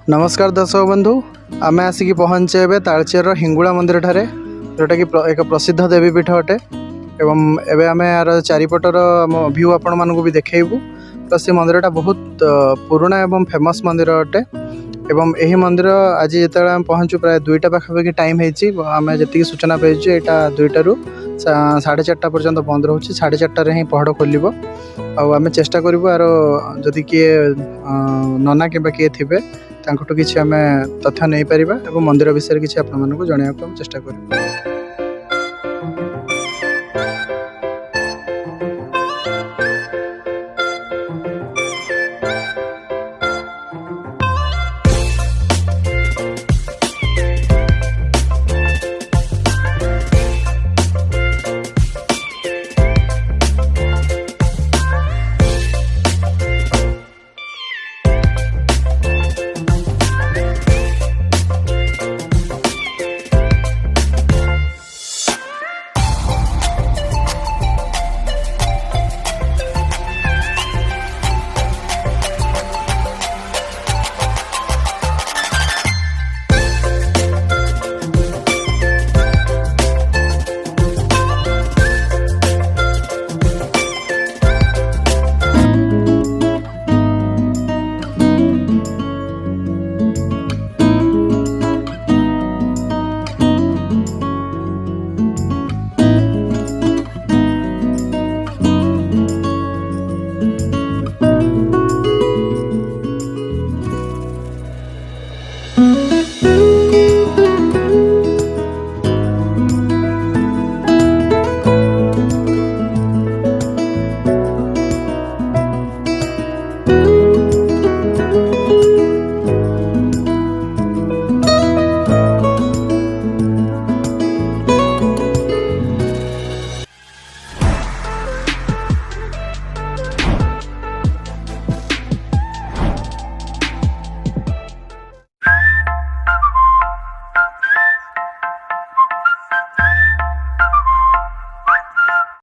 नमस्कार दर्शक बंधु आम आसिक पहुँचे तालचेर हिंगुला मंदिर ठारे जोटा कि एक प्रसिद्ध देवीपीठ अटे एवं एवं आम यार चारिपटर आम व्यू आपण मानक भी देखू। प्लस ये मंदिरटा बहुत पुराना एवं फेमस मंदिर अटे एवं यही मंदिर आज जो आम पहुँचू प्राय 2टा पाखापाखि टाइम होमें जी सूचना पाइछे यहाँ 2टारू 4:30 पर्यंत बंद रोचे 4:30 ही पहड़ खोल आम चेष्टा करूँ आर जदि किए नना कि किए थे तांकटू किसी आम तथ्य नहीं पारिबा एवं मंदिर विषय किसी आपण मानक जणाइବାକୁ चेष्टा करूँ।